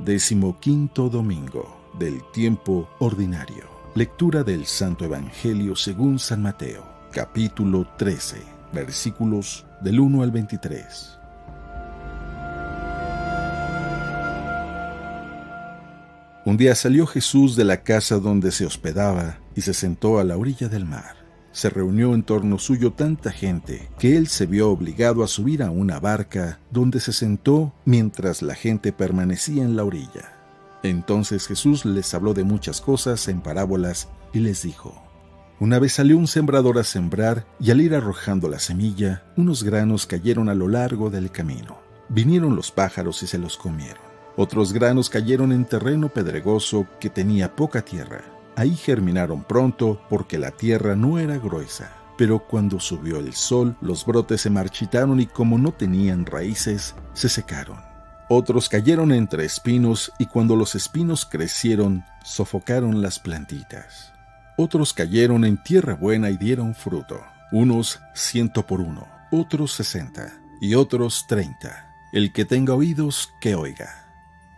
15º domingo del tiempo ordinario. Lectura del Santo Evangelio según San Mateo, capítulo 13, versículos del 1 al 23. Un día salió Jesús de la casa donde se hospedaba y se sentó a la orilla del mar. Se reunió en torno suyo tanta gente que él se vio obligado a subir a una barca donde se sentó mientras la gente permanecía en la orilla. Entonces Jesús les habló de muchas cosas en parábolas y les dijo: Una vez salió un sembrador a sembrar y al ir arrojando la semilla, unos granos cayeron a lo largo del camino. Vinieron los pájaros y se los comieron. Otros granos cayeron en terreno pedregoso que tenía poca tierra. Ahí germinaron pronto porque la tierra no era gruesa. Pero cuando subió el sol, los brotes se marchitaron y como no tenían raíces, se secaron. Otros cayeron entre espinos y cuando los espinos crecieron, sofocaron las plantitas. Otros cayeron en tierra buena y dieron fruto. Unos 100 por uno, otros 60 y otros 30. El que tenga oídos, que oiga.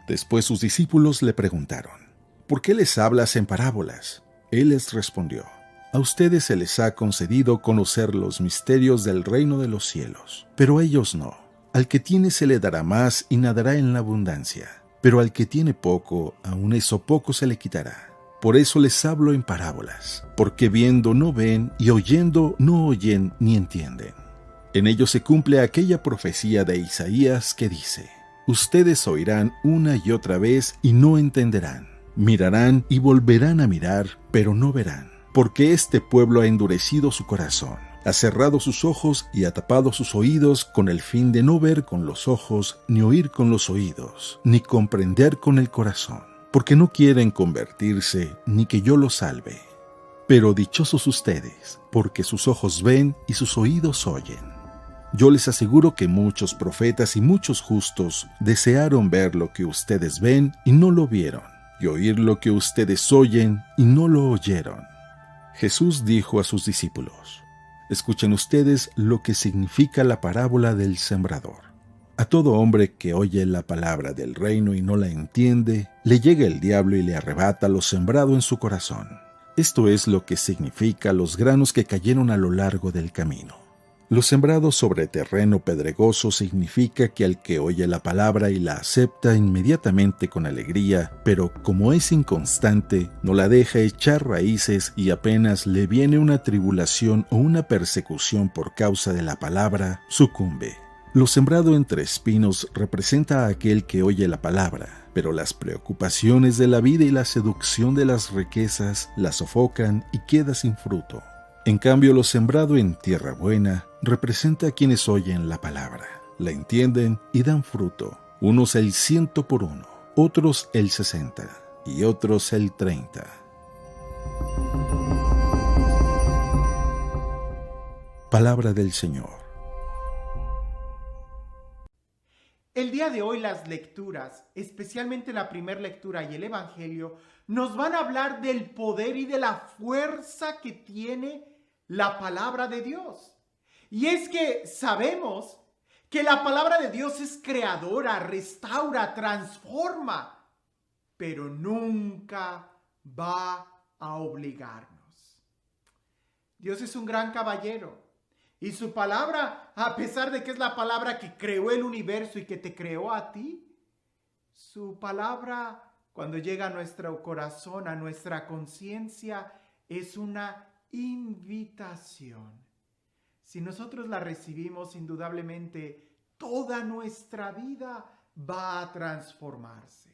Después sus discípulos le preguntaron: ¿Por qué les hablas en parábolas? Él les respondió: A ustedes se les ha concedido conocer los misterios del reino de los cielos, pero a ellos no. Al que tiene se le dará más y nadará en la abundancia, pero al que tiene poco, aun eso poco se le quitará. Por eso les hablo en parábolas, porque viendo no ven y oyendo no oyen ni entienden. En ello se cumple aquella profecía de Isaías que dice: Ustedes oirán una y otra vez y no entenderán. Mirarán y volverán a mirar, pero no verán. Porque este pueblo ha endurecido su corazón, ha cerrado sus ojos y ha tapado sus oídos con el fin de no ver con los ojos, ni oír con los oídos, ni comprender con el corazón. Porque no quieren convertirse, ni que yo los salve. Pero dichosos ustedes, porque sus ojos ven y sus oídos oyen. Yo les aseguro que muchos profetas y muchos justos desearon ver lo que ustedes ven y no lo vieron, y oír lo que ustedes oyen y no lo oyeron. Jesús dijo a sus discípulos: Escuchen ustedes lo que significa la parábola del sembrador. A todo hombre que oye la palabra del reino y no la entiende, le llega el diablo y le arrebata lo sembrado en su corazón. Esto es lo que significa los granos que cayeron a lo largo del camino. Lo sembrado sobre terreno pedregoso significa que al que oye la palabra y la acepta inmediatamente con alegría, pero como es inconstante, no la deja echar raíces y apenas le viene una tribulación o una persecución por causa de la palabra, sucumbe. Lo sembrado entre espinos representa a aquel que oye la palabra, pero las preocupaciones de la vida y la seducción de las riquezas la sofocan y queda sin fruto. En cambio, lo sembrado en tierra buena representa a quienes oyen la palabra, la entienden y dan fruto, unos el 100 por uno, otros el 60 y otros el 30. Palabra del Señor. El día de hoy las lecturas, especialmente la primera lectura y el Evangelio, nos van a hablar del poder y de la fuerza que tiene la palabra de Dios. Y es que sabemos que la palabra de Dios es creadora, restaura, transforma, pero nunca va a obligarnos. Dios es un gran caballero. Y su palabra, a pesar de que es la palabra que creó el universo y que te creó a ti, su palabra, cuando llega a nuestro corazón, a nuestra conciencia, es una invitación. Si nosotros la recibimos, indudablemente, toda nuestra vida va a transformarse.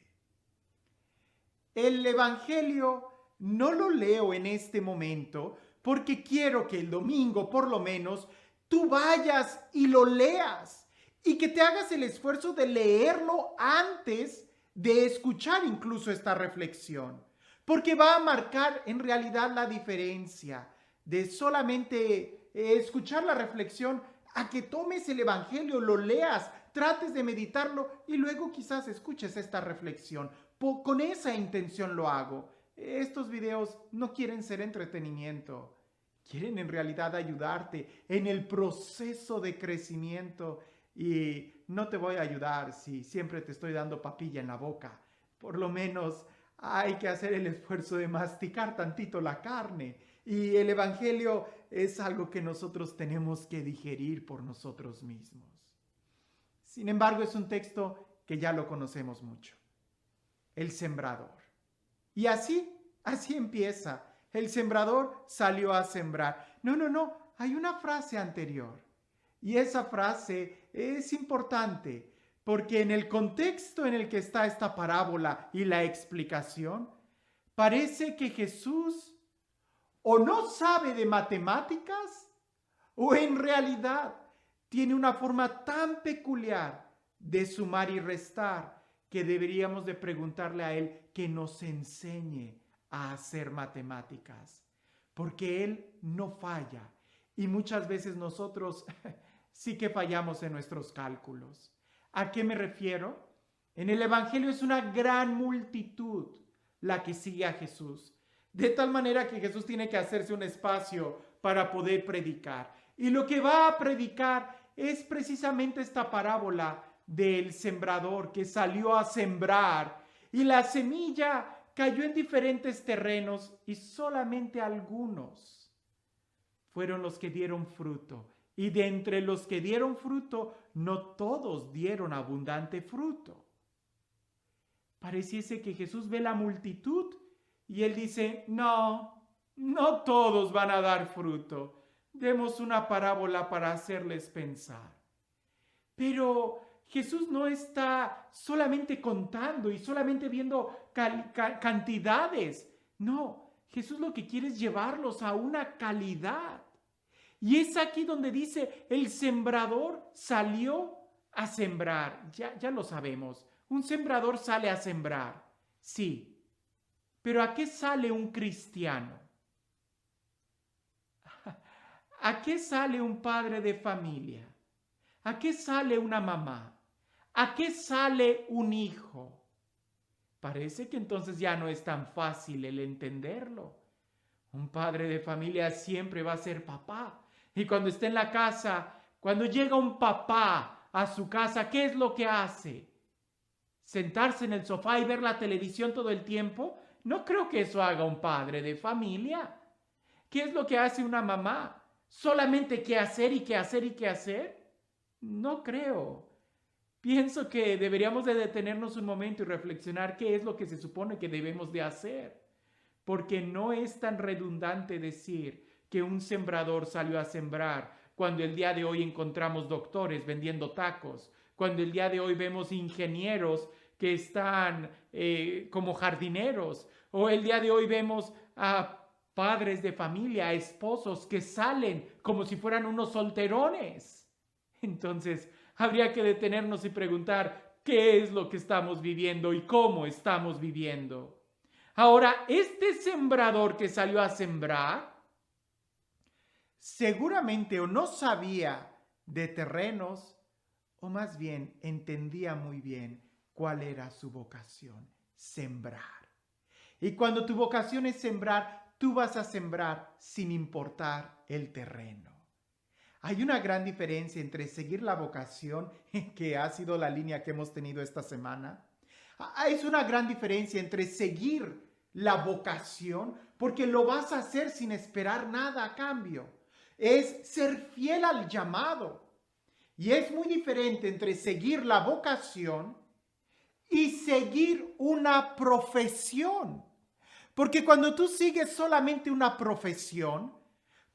El Evangelio no lo leo en este momento porque quiero que el domingo, por lo menos, tú vayas y lo leas y que te hagas el esfuerzo de leerlo antes de escuchar incluso esta reflexión, porque va a marcar en realidad la diferencia de solamente escuchar la reflexión a que tomes el Evangelio, lo leas, trates de meditarlo y luego quizás escuches esta reflexión. Con esa intención lo hago. Estos videos no quieren ser entretenimiento, quieren en realidad ayudarte en el proceso de crecimiento. Y no te voy a ayudar si siempre te estoy dando papilla en la boca. por lo menos hay que hacer el esfuerzo de masticar tantito la carne. Y el Evangelio es algo que nosotros tenemos que digerir por nosotros mismos. Sin embargo, es un texto que ya lo conocemos mucho. El sembrador. Y así empieza. El sembrador salió a sembrar. No, hay una frase anterior. Y esa frase es importante porque en el contexto en el que está esta parábola y la explicación, parece que Jesús o no sabe de matemáticas o en realidad tiene una forma tan peculiar de sumar y restar que deberíamos de preguntarle a él que nos enseñe a hacer matemáticas, porque él no falla y muchas veces nosotros sí que fallamos en nuestros cálculos. ¿A qué me refiero? En el Evangelio es una gran multitud la que sigue a Jesús, de tal manera que Jesús tiene que hacerse un espacio para poder predicar. Y lo que va a predicar es precisamente esta parábola del sembrador que salió a sembrar y la semilla cayó en diferentes terrenos y solamente algunos fueron los que dieron fruto. Y de entre los que dieron fruto, no todos dieron abundante fruto. Pareciese que Jesús ve la multitud y él dice, no todos van a dar fruto. Demos una parábola para hacerles pensar. Pero Jesús no está solamente contando y solamente viendo cantidades. No, Jesús lo que quiere es llevarlos a una calidad. Y es aquí donde dice, el sembrador salió a sembrar. Ya lo sabemos, un sembrador sale a sembrar, sí. Pero ¿a qué sale un cristiano? ¿A qué sale un padre de familia? ¿A qué sale una mamá? ¿A qué sale un hijo? Parece que entonces ya no es tan fácil el entenderlo. Un padre de familia siempre va a ser papá. Y cuando está en la casa, cuando llega un papá a su casa, ¿qué es lo que hace? ¿Sentarse en el sofá y ver la televisión todo el tiempo? No creo que eso haga un padre de familia. ¿Qué es lo que hace una mamá? ¿Solamente qué hacer y qué hacer y qué hacer? No creo. Pienso que deberíamos de detenernos un momento y reflexionar qué es lo que se supone que debemos de hacer. Porque no es tan redundante decir que un sembrador salió a sembrar cuando el día de hoy encontramos doctores vendiendo tacos, cuando el día de hoy vemos ingenieros que están como jardineros, o el día de hoy vemos a padres de familia, a esposos que salen como si fueran unos solterones. Entonces, habría que detenernos y preguntar qué es lo que estamos viviendo y cómo estamos viviendo. Ahora, este sembrador que salió a sembrar, seguramente o no sabía de terrenos, o más bien entendía muy bien cuál era su vocación, sembrar. Y cuando tu vocación es sembrar, tú vas a sembrar sin importar el terreno. Hay una gran diferencia entre seguir la vocación, que ha sido la línea que hemos tenido esta semana. Es una gran diferencia entre seguir la vocación, porque lo vas a hacer sin esperar nada a cambio. Es ser fiel al llamado. Y es muy diferente entre seguir la vocación y seguir una profesión. Porque cuando tú sigues solamente una profesión,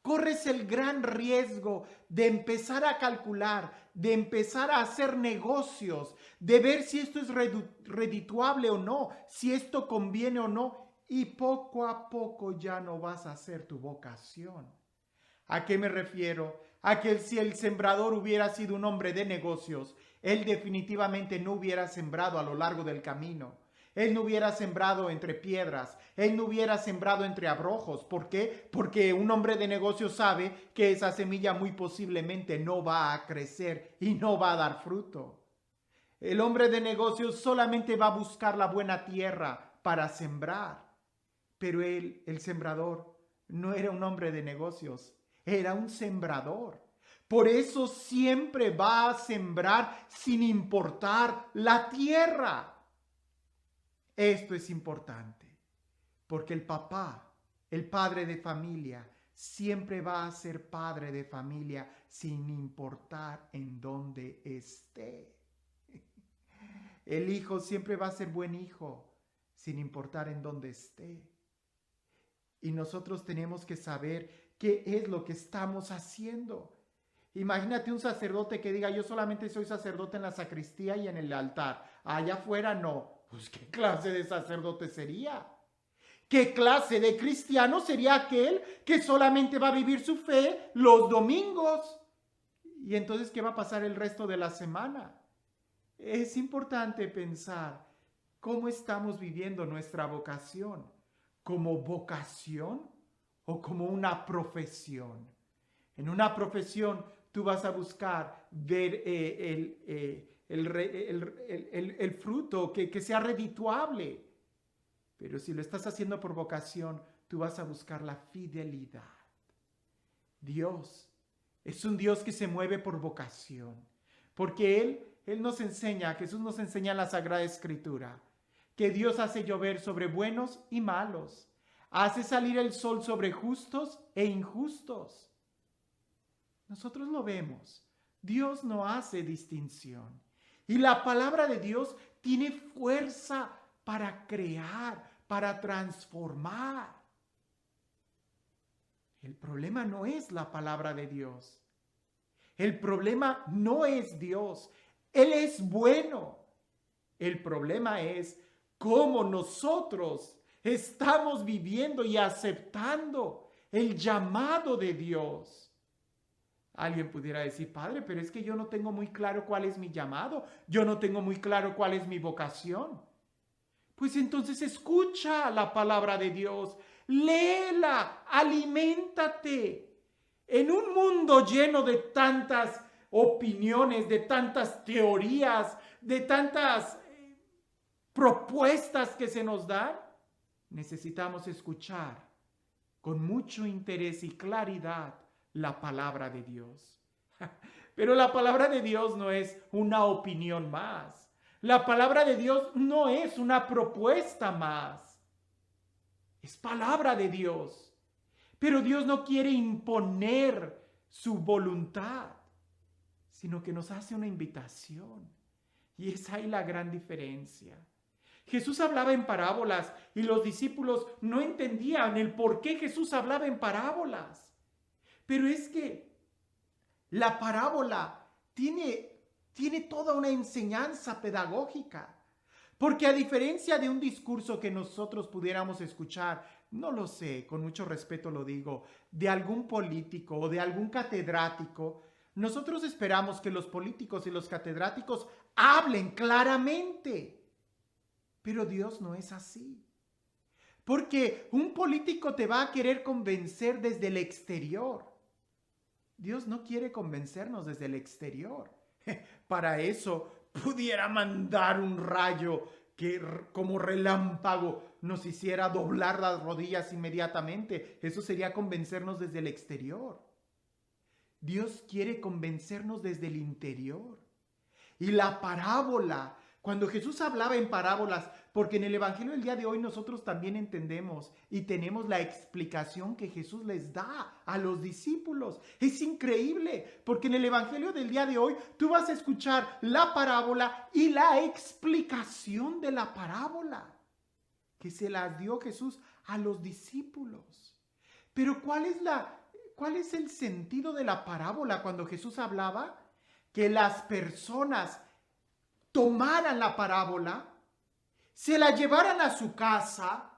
corres el gran riesgo de empezar a calcular, de empezar a hacer negocios, de ver si esto es redituable o no, si esto conviene o no, y poco a poco ya no vas a hacer tu vocación. ¿A qué me refiero? A que si el sembrador hubiera sido un hombre de negocios, él definitivamente no hubiera sembrado a lo largo del camino. Él no hubiera sembrado entre piedras, él no hubiera sembrado entre abrojos. ¿Por qué? Porque un hombre de negocios sabe que esa semilla muy posiblemente no va a crecer y no va a dar fruto. El hombre de negocios solamente va a buscar la buena tierra para sembrar. Pero él, el sembrador, no era un hombre de negocios, era un sembrador. Por eso siempre va a sembrar sin importar la tierra. Esto es importante, porque el papá, el padre de familia, siempre va a ser padre de familia sin importar en dónde esté. El hijo siempre va a ser buen hijo sin importar en dónde esté. Y nosotros tenemos que saber qué es lo que estamos haciendo. Imagínate un sacerdote que diga, yo solamente soy sacerdote en la sacristía y en el altar. Allá afuera no. Pues ¿qué clase de sacerdote sería? ¿Qué clase de cristiano sería aquel que solamente va a vivir su fe los domingos? Y entonces, ¿qué va a pasar el resto de la semana? Es importante pensar cómo estamos viviendo nuestra vocación. ¿Como vocación o como una profesión? En una profesión tú vas a buscar ver el fruto que sea redituable. Pero si lo estás haciendo por vocación, tú vas a buscar la fidelidad. Dios es un Dios que se mueve por vocación. Porque Él nos enseña, Jesús nos enseña en la Sagrada Escritura, que Dios hace llover sobre buenos y malos. Hace salir el sol sobre justos e injustos. Nosotros lo vemos. Dios no hace distinción. Y la palabra de Dios tiene fuerza para crear, para transformar. El problema no es la palabra de Dios. El problema no es Dios. Él es bueno. El problema es cómo nosotros estamos viviendo y aceptando el llamado de Dios. Alguien pudiera decir, Padre, pero es que yo no tengo muy claro cuál es mi llamado. Yo no tengo muy claro cuál es mi vocación. Pues entonces escucha la palabra de Dios, léela, aliméntate. En un mundo lleno de tantas opiniones, de tantas teorías, de tantas propuestas que se nos dan, necesitamos escuchar con mucho interés y claridad la palabra de Dios. Pero la palabra de Dios no es una opinión más. La palabra de Dios no es una propuesta más. Es palabra de Dios. Pero Dios no quiere imponer su voluntad, sino que nos hace una invitación. Y es ahí la gran diferencia. Jesús hablaba en parábolas y los discípulos no entendían el por qué Jesús hablaba en parábolas. Pero es que la parábola tiene toda una enseñanza pedagógica. Porque a diferencia de un discurso que nosotros pudiéramos escuchar, no lo sé, con mucho respeto lo digo, de algún político o de algún catedrático, nosotros esperamos que los políticos y los catedráticos hablen claramente. Pero Dios no es así. Porque un político te va a querer convencer desde el exterior. Dios no quiere convencernos desde el exterior. Para eso pudiera mandar un rayo que como relámpago nos hiciera doblar las rodillas inmediatamente. Eso sería convencernos desde el exterior. Dios quiere convencernos desde el interior. Y la parábola, cuando Jesús hablaba en parábolas, porque en el Evangelio del día de hoy nosotros también entendemos y tenemos la explicación que Jesús les da a los discípulos. Es increíble, porque en el Evangelio del día de hoy tú vas a escuchar la parábola y la explicación de la parábola que se las dio Jesús a los discípulos. Pero ¿cuál es el sentido de la parábola cuando Jesús hablaba? Que las personas tomaran la parábola, se la llevaran a su casa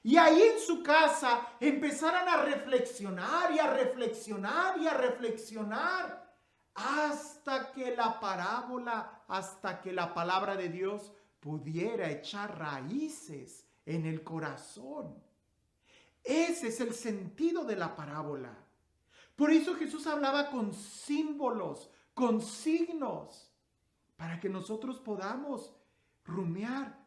y ahí en su casa empezaran a reflexionar y a reflexionar y a reflexionar hasta que la parábola, hasta que la palabra de Dios pudiera echar raíces en el corazón. Ese es el sentido de la parábola. Por eso Jesús hablaba con símbolos, con signos, para que nosotros podamos rumiar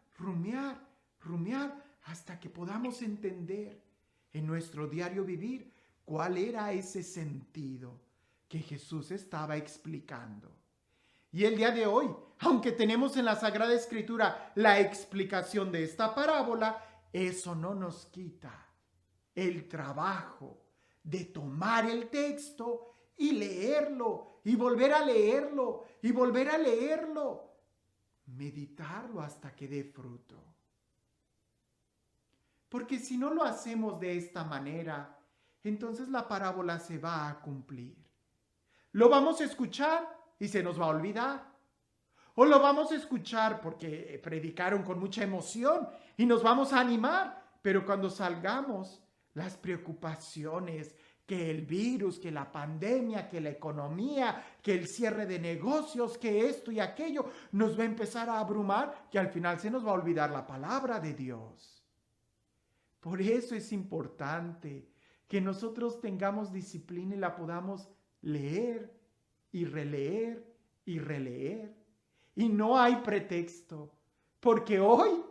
hasta que podamos entender en nuestro diario vivir cuál era ese sentido que Jesús estaba explicando. Y el día de hoy, aunque tenemos en la Sagrada Escritura la explicación de esta parábola, eso no nos quita el trabajo de tomar el texto y leerlo, y volver a leerlo, y volver a leerlo, meditarlo hasta que dé fruto. Porque si no lo hacemos de esta manera, entonces la parábola se va a cumplir. Lo vamos a escuchar y se nos va a olvidar. O lo vamos a escuchar porque predicaron con mucha emoción y nos vamos a animar. Pero cuando salgamos, las preocupaciones, que el virus, que la pandemia, que la economía, que el cierre de negocios, que esto y aquello, nos va a empezar a abrumar, que al final se nos va a olvidar la palabra de Dios. Por eso es importante que nosotros tengamos disciplina y la podamos leer y releer y releer. Y no hay pretexto, porque hoy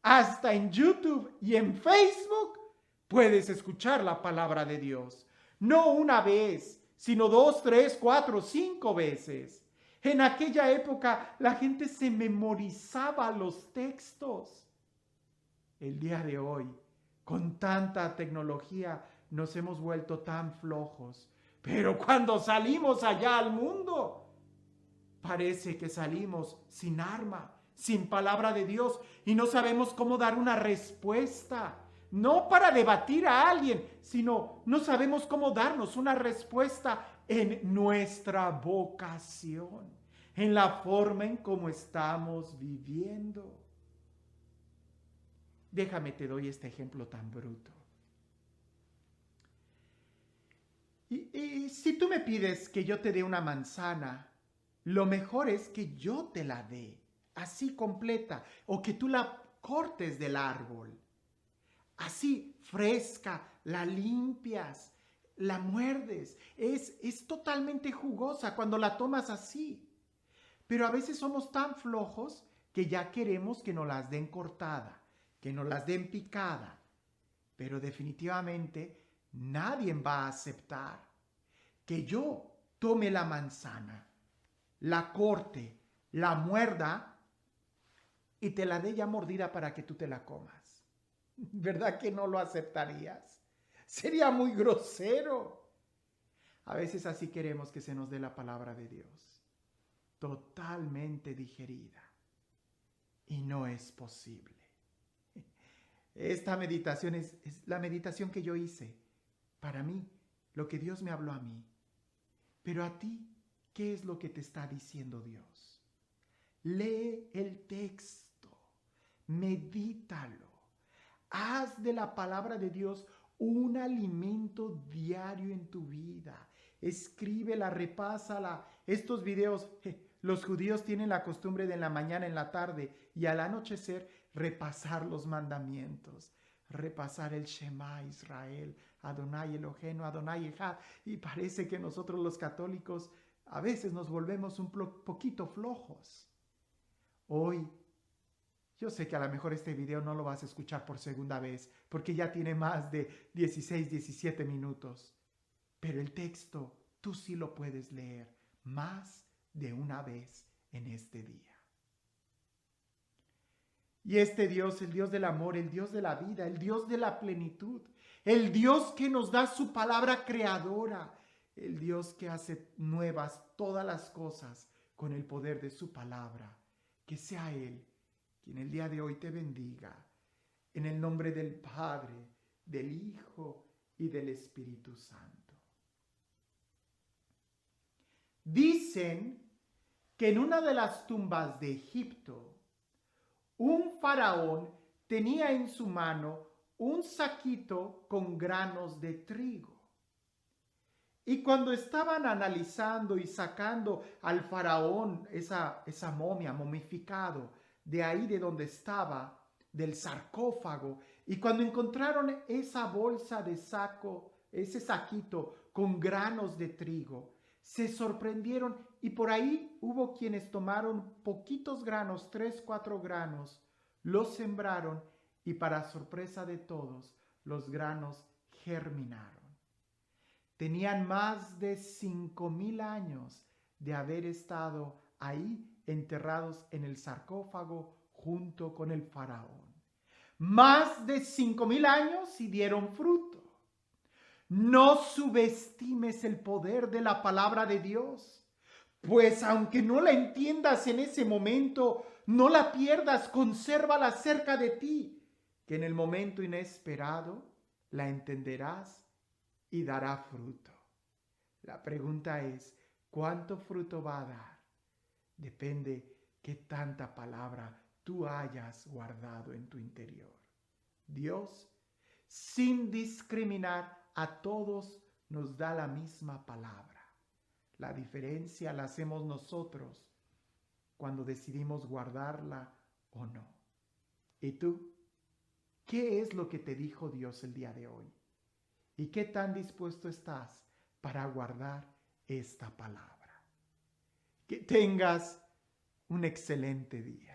hasta en YouTube y en Facebook puedes escuchar la palabra de Dios. No una vez, sino 2, 3, 4, 5 veces. En aquella época la gente se memorizaba los textos. El día de hoy, con tanta tecnología, nos hemos vuelto tan flojos. Pero cuando salimos allá al mundo, parece que salimos sin arma, sin palabra de Dios, y no sabemos cómo dar una respuesta. No para debatir a alguien, sino no sabemos cómo darnos una respuesta en nuestra vocación, en la forma en cómo estamos viviendo. Déjame te doy este ejemplo tan bruto. Y si tú me pides que yo te dé una manzana, lo mejor es que yo te la dé, así completa, o que tú la cortes del árbol. Así, fresca, la limpias, la muerdes. Es totalmente jugosa cuando la tomas así. Pero a veces somos tan flojos que ya queremos que nos las den cortada, que nos las den picada. Pero definitivamente nadie va a aceptar que yo tome la manzana, la corte, la muerda y te la dé ya mordida para que tú te la comas. ¿Verdad que no lo aceptarías? Sería muy grosero. A veces así queremos que se nos dé la palabra de Dios, totalmente digerida. Y no es posible. Esta meditación es la meditación que yo hice. Para mí, lo que Dios me habló a mí. Pero a ti, ¿qué es lo que te está diciendo Dios? Lee el texto, medítalo. Haz de la palabra de Dios un alimento diario en tu vida. Escríbela, repásala. Estos videos, los judíos tienen la costumbre de en la mañana, en la tarde y al anochecer repasar los mandamientos. Repasar el Shema Israel, Adonai Eloheinu, Adonai Echad. Y parece que nosotros los católicos a veces nos volvemos un poquito flojos. Hoy, yo sé que a lo mejor este video no lo vas a escuchar por segunda vez, porque ya tiene más de 16, 17 minutos. Pero el texto tú sí lo puedes leer más de una vez en este día. Y este Dios, el Dios del amor, el Dios de la vida, el Dios de la plenitud, el Dios que nos da su palabra creadora, el Dios que hace nuevas todas las cosas con el poder de su palabra, que sea Él quien el día de hoy te bendiga, en el nombre del Padre, del Hijo y del Espíritu Santo. Dicen que en una de las tumbas de Egipto, un faraón tenía en su mano un saquito con granos de trigo. Y cuando estaban analizando y sacando al faraón esa momia momificado, de ahí de donde estaba, del sarcófago, y cuando encontraron esa bolsa de saco, ese saquito con granos de trigo, se sorprendieron y por ahí hubo quienes tomaron poquitos granos, 3, 4 granos, los sembraron y para sorpresa de todos, los granos germinaron. Tenían más de 5,000 años de haber estado ahí enterrados en el sarcófago junto con el faraón. Más de 5,000 años y dieron fruto. No subestimes el poder de la palabra de Dios, pues aunque no la entiendas en ese momento, no la pierdas, consérvala cerca de ti, que en el momento inesperado la entenderás y dará fruto. La pregunta es, ¿cuánto fruto va a dar? Depende qué tanta palabra tú hayas guardado en tu interior. Dios, sin discriminar a todos, nos da la misma palabra. La diferencia la hacemos nosotros cuando decidimos guardarla o no. ¿Y tú? ¿Qué es lo que te dijo Dios el día de hoy? ¿Y qué tan dispuesto estás para guardar esta palabra? Que tengas un excelente día.